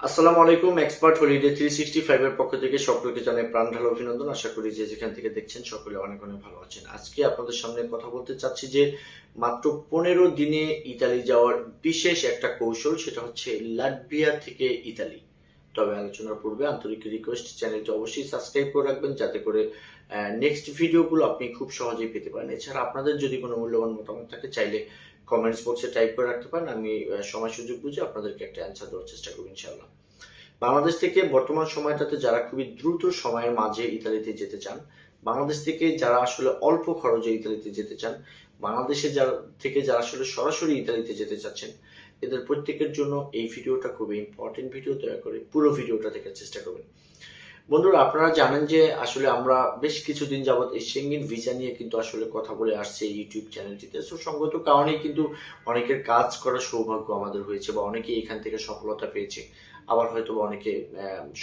আসসালামু আলাইকুম। Expert holiday 365 এর পক্ষ থেকে সকলকে জানাই প্রাণ ঢালা অভিনন্দন। আশা করি যে যেখান থেকে দেখছেন সকলে অনেক অনেক ভালো আছেন। আজকে আপনাদের সামনে কথা বলতে চাচ্ছি যে মাত্র 15 দিনে ইতালি যাওয়ার বিশেষ একটা কৌশল, সেটা হচ্ছে লাটভিয়া থেকে ইতালি। তবে আলোচনার পূর্বে আন্তরিক রিকোয়েস্ট, চ্যানেলটি অবশ্যই সাবস্ক্রাইব করে রাখবেন যাতে করে নেক্সট ভিডিওগুলো আপনি খুব সহজেই পেতে পারেন। এছাড়া আপনাদের যদি কোনো মূল্যবান মতামত থাকে চাইলে কমেন্টস বক্সে টাইপ করে রাখতে পারেন। আমি সময় সুযোগ বুঝে আপনাদেরকে একটা অ্যান্সার দেওয়ার চেষ্টা করব ইনশাআল্লাহ। বাংলাদেশ থেকে বর্তমান সময়টাতে যারা খুবই দ্রুত সময়ের মাঝে ইতালিতে যেতে চান, বাংলাদেশ থেকে যারা আসলে অল্প খরচে ইতালিতে যেতে চান, বাংলাদেশে যারা আসলে সরাসরি ইতালিতে যেতে চাচ্ছেন, এদের প্রত্যেকের জন্য এই ভিডিওটা খুবই ইম্পর্টেন্ট ভিডিও। দয়া করে পুরো ভিডিওটা দেখার চেষ্টা করবেন। বন্ধুরা, আপনারা জানেন যে আসলে আমরা বেশ কিছুদিন যাবৎ এই সেঙ্গেন ভিসা নিয়ে কিন্তু আসলে কথা বলে আসছে ইউটিউব চ্যানেলটিতে। সো সঙ্গত কারণেই কিন্তু অনেকের কাজ করার সৌভাগ্য আমাদের হয়েছে, বা অনেকেই এখান থেকে সফলতা পেয়েছে, আবার হয়তো অনেকে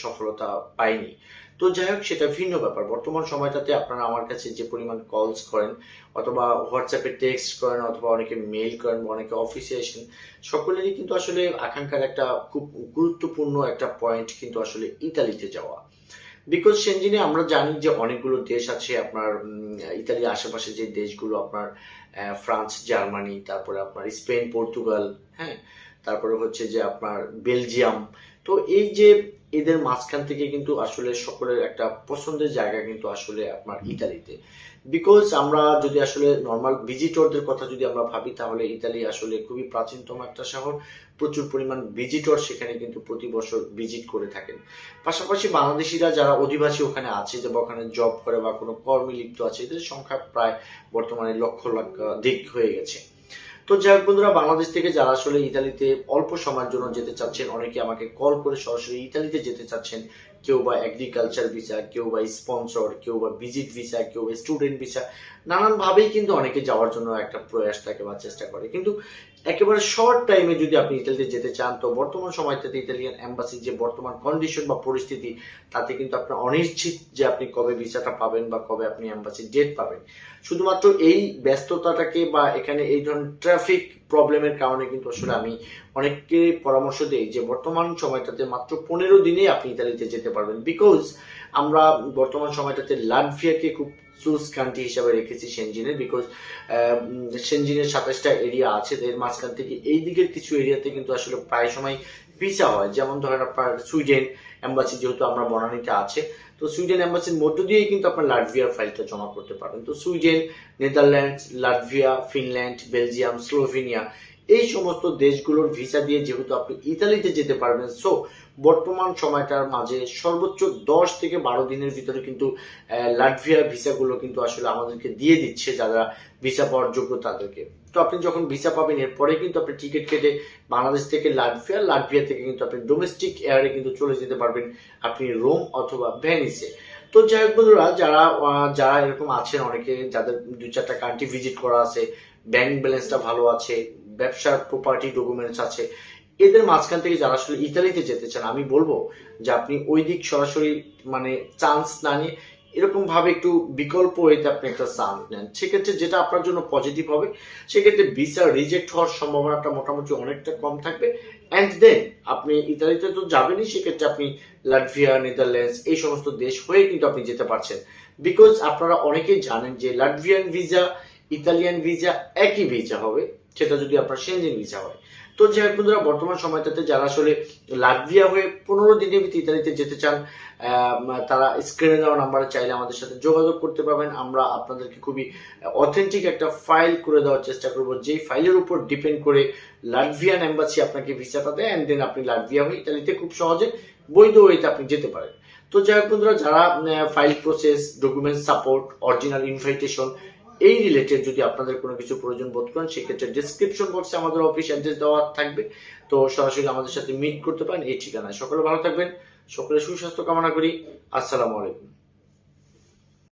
সফলতা পায়নি। তো যাই হোক, সেটা ভিন্ন ব্যাপার। বর্তমান সময়টাতে আপনারা আমার কাছে যে পরিমাণ কলস করেন, অথবা হোয়াটসঅ্যাপে টেক্সট করেন, অথবা অনেকে মেইল করেন, বা অনেকে অফিসে আসেন, সকলেরই কিন্তু আসলে আকাঙ্ক্ষার একটা খুব গুরুত্বপূর্ণ একটা পয়েন্ট কিন্তু আসলে ইতালিতে যাওয়া। বিকজ সেনজিনে আমরা জানি যে অনেকগুলো দেশ আছে আপনার, ইতালির আশেপাশে যে দেশগুলো আপনার ফ্রান্স, জার্মানি, তারপরে আপনার স্পেন, পর্তুগাল, হ্যাঁ, তারপরে হচ্ছে যে আপনার বেলজিয়াম। তো এই যে এদের মাঝখান থেকে কিন্তু আসলে সকলের একটা পছন্দের জায়গা কিন্তু আসলে আপনার ইতালিতে। বিকজ আমরা যদি আসলে নর্মাল ভিজিটরদের কথা যদি আমরা ভাবি, তাহলে ইতালি আসলে খুবই প্রাচীনতম একটা শহর। প্রচুর পরিমাণ ভিজিটর সেখানে কিন্তু প্রতি বছর ভিজিট করে থাকেন। পাশাপাশি বাংলাদেশিরা যারা অধিবাসী ওখানে আছে, যে ওখানে জব করে বা কোনো কর্মে লিপ্ত আছে, এদের সংখ্যা প্রায় বর্তমানে লক্ষ দিক হয়ে গেছে। তো যাই হোক বন্ধুরা, বাংলাদেশ থেকে যারা আসলে ইতালিতে অল্প সময়ের জন্য যেতে চাচ্ছেন, অনেকে আমাকে কল করে সরাসরি ইতালিতে যেতে চাচ্ছেন। কেউ বা এগ্রিকালচার ভিসা, কেউ বা স্পন্সর, কেউ বা ভিজিট ভিসা, কেউ বা স্টুডেন্ট ভিসা, নানানভাবেই কিন্তু অনেকে যাওয়ার জন্য একটা প্রয়াস থাকে বা চেষ্টা করে। কিন্তু একেবারে শর্ট টাইমে যদি আপনি ইতালিতে যেতে চান, তো বর্তমান সময়টাতে ইতালিয়ান এম্বাসি যে বর্তমান কন্ডিশন বা পরিস্থিতি, তাতে কিন্তু আপনার অনিশ্চিত যে আপনি কবে ভিসাটা পাবেন বা কবে আপনি এম্বাসির ডেট পাবেন। শুধুমাত্র এই ব্যস্ততাটাকে বা এখানে এই ধরনের ট্রাফিক প্রবলেমের কারণে কিন্তু আসলে আমি অনেককে পরামর্শ দেই যে বর্তমান সময়টাতে মাত্র 15 দিনেই আপনি ইতালিতে যেতে পারবেন। বিকজ আমরা বর্তমান সময়টাতে লাটভিয়াকে খুব চুজ কান্ট্রি হিসাবে রেখেছি সেনজিনের। বিকজ সেনজিনের 27টা এরিয়া আছে, এর মাঝখান থেকে এই দিকের কিছু এরিয়াতে কিন্তু আসলে প্রায় সময় ভিসা হয়। যেমন ধরেন আপনার সুইডেন এম্বাসি, যেহেতু আমরা বনানীতে আছে, তো সুইডেন এম্বাসির মধ্য দিয়েই কিন্তু আপনার লাটভিয়ার ফাইলটা জমা করতে পারবেন। তো Sweden, Netherlands, Latvia, Finland, Belgium, Slovenia, এই সমস্ত দেশগুলোর ভিসা দিয়ে যেহেতু আপনি ইতালিতে যেতে পারবেন, সো বর্তমান সময়টার মাঝে সর্বোচ্চ 10 থেকে 12 দিনের ভিতরে কিন্তু লাটভিয়া ভিসাগুলো কিন্তু আসলে আমাদেরকে দিয়ে দিচ্ছে, যারা ভিসা পাওয়ার যোগ্য তাদেরকে। তো আপনি যখন ভিসা পাবেন, এরপরে কিন্তু আপনি টিকিট কেটে বাংলাদেশ থেকে লাটভিয়া, লাটভিয়া থেকে কিন্তু আপনি ডোমেস্টিক এয়ারে কিন্তু চলে যেতে পারবেন আপনি রোম অথবা ভেনিসে। তো যাই হোক বন্ধুরা, যারা যারা এরকম আছেন, অনেকে যাদের 2-4টা কান্ট্রি ভিজিট করা আছে, ব্যাংক ব্যালেন্সটা ভালো আছে, ব্যবসার প্রপার্টি ডকুমেন্টস আছে, এদের মাঝখান থেকে যারা আসলে ইতালিতে যেতে চান, আমি বলবো যে আপনি ওই দিক সরাসরি মানে চান্স না নিয়ে এরকম ভাবে একটু বিকল্প ওয়েতে আপনি একটা চান্স নেন। সেক্ষেত্রে যেটা আপনার জন্য পজিটিভ হবে, সেক্ষেত্রে ভিসা রিজেক্ট হওয়ার সম্ভাবনাটা মোটামুটি অনেকটা কম থাকবে। অ্যান্ড দেন আপনি ইতালিতে তো যাবেনই, সেক্ষেত্রে আপনি লাটভিয়া, নেদারল্যান্ডস, এই সমস্ত দেশ হয়ে কিন্তু আপনি যেতে পারছেন। বিকজ আপনারা অনেকেই জানেন যে লাটভিয়ান ভিসা, ইতালিয়ান ভিসা একই ভিসা হবে, সেটা যদি আপনার সেনজেন ভিসা হয়। তো যাই হোক বন্ধুরা, বর্তমান সময়টাতে যারা আসলে লাটভিয়া হয়ে 15 দিনের ভিতরে ইতালিতে যেতে চান, তারা স্ক্রিনে দেওয়া নাম্বারে চাইলে আমাদের সাথে যোগাযোগ করতে পারবেন। আমরা আপনাদেরকে খুবই অথেন্টিক একটা ফাইল করে দেওয়ার চেষ্টা করব, যেই ফাইলের উপর ডিপেন্ড করে লাটভিয়ান এম্বাসি আপনাকে ভিসাটা দেয়, অ্যান্ড দেন আপনি লাটভিয়া হয়ে ইতালিতে খুব সহজে বৈধ ওয়েতে আপনি যেতে পারেন। তো যাই হোক বন্ধুরা, যারা file process, document support, original invitation, এই রিলেটেড যদি আপনাদের কোনো কিছু প্রয়োজন বোধ করেন, সেক্ষেত্রে ডিসক্রিপশন বক্সে আমাদের অফিস অ্যাড্রেস দেওয়া থাকবে। তো সরাসরি আমাদের সাথে মিট করতে পারেন এই ঠিকানায়। সকলে ভালো থাকবেন, সকলে সুস্বাস্থ্য কামনা করি। আসসালামু আলাইকুম।